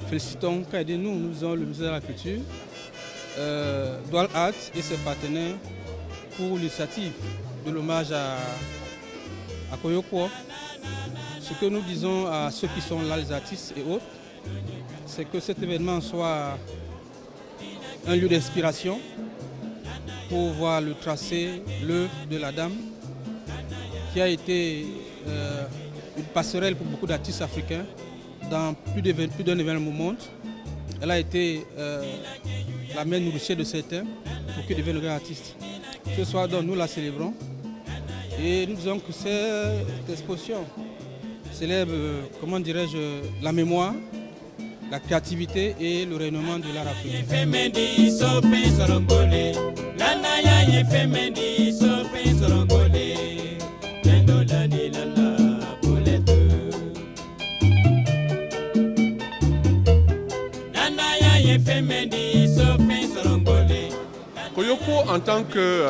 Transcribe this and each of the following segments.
Félicitons Kaidi, nous avons le ministère de la Culture, Doual Art et ses partenaires pour l'initiative de l'hommage à Koyokwo. Ce que nous disons à ceux qui sont là, les artistes et autres, c'est que cet événement soit un lieu d'inspiration pour voir le tracé, l'œuvre de la dame, qui a été une passerelle pour beaucoup d'artistes africains dans plus d'un événement au monde. Elle a été la mère nourricière de certains pour qu'ils deviennent de grands artistes. Ce soir, donc, nous la célébrons et nous disons que cette exposition célèbre, comment dirais-je, la mémoire, la créativité et le rayonnement de l'art africain. Koyokwo, en tant que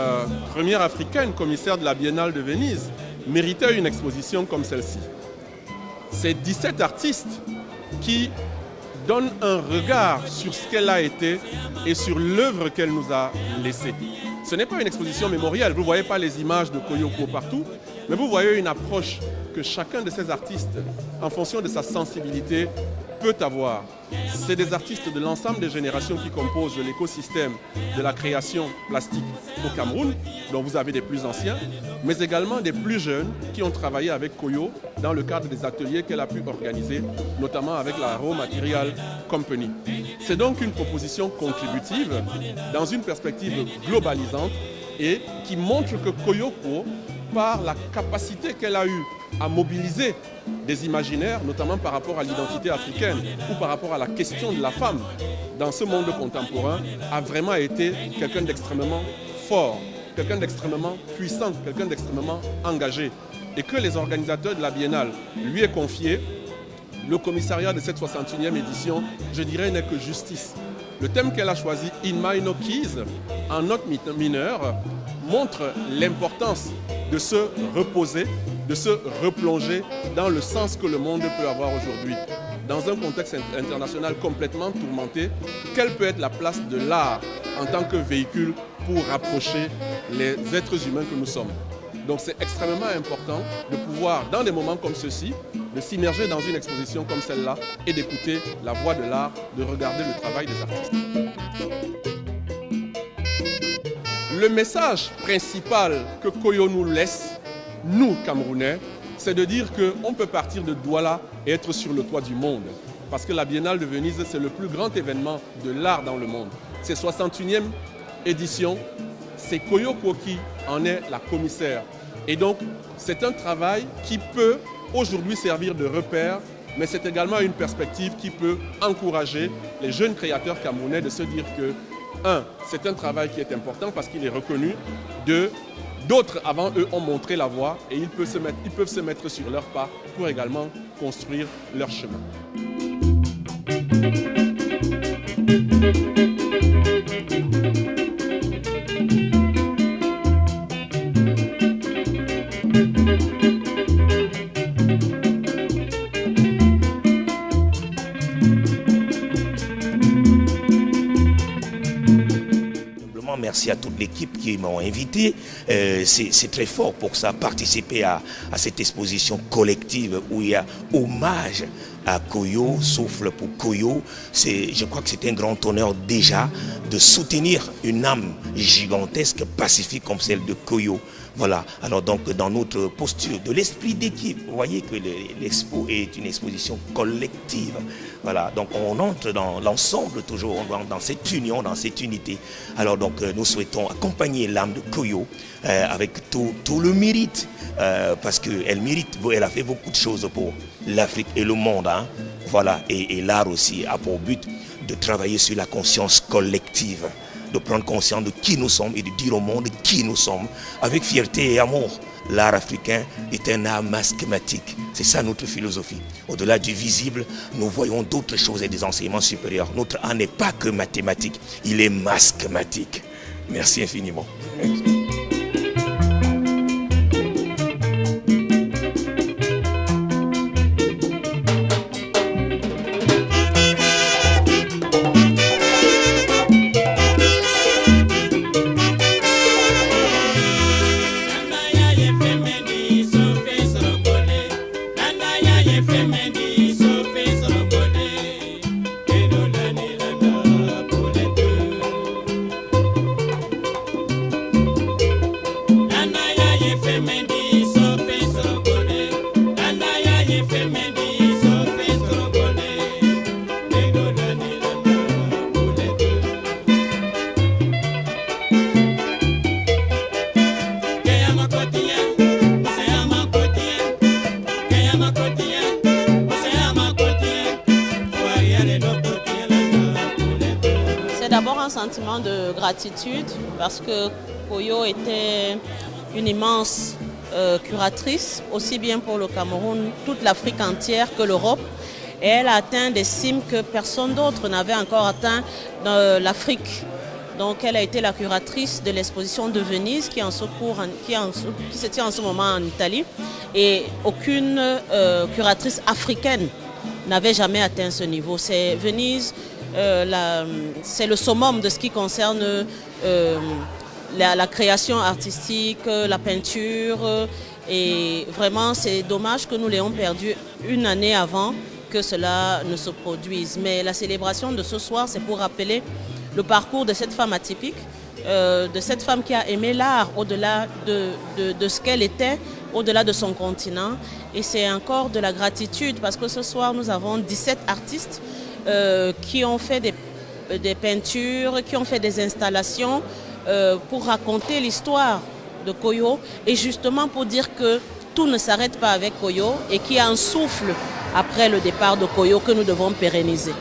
première africaine commissaire de la Biennale de Venise, méritait une exposition comme celle-ci. C'est 17 artistes qui donnent un regard sur ce qu'elle a été et sur l'œuvre qu'elle nous a laissée. Ce n'est pas une exposition mémorielle, vous ne voyez pas les images de Koyokwo partout, mais vous voyez une approche que chacun de ces artistes, en fonction de sa sensibilité, peut avoir. C'est des artistes de l'ensemble des générations qui composent l'écosystème de la création plastique au Cameroun, dont vous avez des plus anciens, mais également des plus jeunes qui ont travaillé avec Koyo dans le cadre des ateliers qu'elle a pu organiser, notamment avec la Raw Material Company. C'est donc une proposition contributive dans une perspective globalisante et qui montre que Koyokwo, par la capacité qu'elle a eue à mobiliser des imaginaires, notamment par rapport à l'identité africaine ou par rapport à la question de la femme dans ce monde contemporain, a vraiment été quelqu'un d'extrêmement fort, quelqu'un d'extrêmement puissant, quelqu'un d'extrêmement engagé. Et que les organisateurs de la Biennale lui aient confié le commissariat de cette 61e édition, je dirais, n'est que justice. Le thème qu'elle a choisi, In Minor Keys, en note mineure, montre l'importance de se reposer, de se replonger dans le sens que le monde peut avoir aujourd'hui. Dans un contexte international complètement tourmenté, quelle peut être la place de l'art en tant que véhicule pour rapprocher les êtres humains que nous sommes? Donc c'est extrêmement important de pouvoir, dans des moments comme ceux-ci, de s'immerger dans une exposition comme celle-là et d'écouter la voix de l'art, de regarder le travail des artistes. Le message principal que Koyo nous laisse, nous, Camerounais, c'est de dire qu'on peut partir de Douala et être sur le toit du monde. Parce que la Biennale de Venise, c'est le plus grand événement de l'art dans le monde. C'est 61e édition, c'est Koyokwo qui en est la commissaire. Et donc, c'est un travail qui peut aujourd'hui servir de repère, mais c'est également une perspective qui peut encourager les jeunes créateurs camerounais de se dire que, un, c'est un travail qui est important parce qu'il est reconnu. Deux, d'autres avant eux ont montré la voie et ils peuvent se mettre sur leur pas pour également construire leur chemin. Merci à toute l'équipe qui m'ont invité. C'est très fort pour ça, participer à cette exposition collective où il y a hommage à Koyo, souffle pour Koyo. Je crois que c'est un grand honneur déjà de soutenir une âme gigantesque, pacifique comme celle de Koyo. Voilà, alors donc dans notre posture de l'esprit d'équipe, vous voyez que l'expo est une exposition collective. Voilà, donc on entre dans l'ensemble toujours, dans cette union, dans cette unité. Alors donc nous souhaitons accompagner l'âme de Koyo avec tout le mérite, parce qu'elle mérite, elle a fait beaucoup de choses pour l'Afrique et le monde. Hein. Voilà, et l'art aussi a pour but de travailler sur la conscience collective, de prendre conscience de qui nous sommes et de dire au monde qui nous sommes, avec fierté et amour. L'art africain est un art masquematique. C'est ça notre philosophie. Au-delà du visible, nous voyons d'autres choses et des enseignements supérieurs. Notre art n'est pas que mathématique, il est masquematique. Merci infiniment. D'abord un sentiment de gratitude parce que Koyo était une immense curatrice, aussi bien pour le Cameroun, toute l'Afrique entière que l'Europe. Et elle a atteint des cimes que personne d'autre n'avait encore atteint dans l'Afrique. Donc elle a été la curatrice de l'exposition de Venise qui se tient en ce moment en Italie. Et aucune curatrice africaine n'avait jamais atteint ce niveau. C'est Venise. C'est le summum de ce qui concerne la création artistique, la peinture. Et vraiment, c'est dommage que nous l'ayons perdu une année avant que cela ne se produise. Mais la célébration de ce soir, c'est pour rappeler le parcours de cette femme atypique, de cette femme qui a aimé l'art au-delà de ce qu'elle était, au-delà de son continent. Et c'est encore de la gratitude parce que ce soir, nous avons 17 artistes qui ont fait des peintures, qui ont fait des installations pour raconter l'histoire de Koyo et justement pour dire que tout ne s'arrête pas avec Koyo et qu'il y a un souffle après le départ de Koyo que nous devons pérenniser.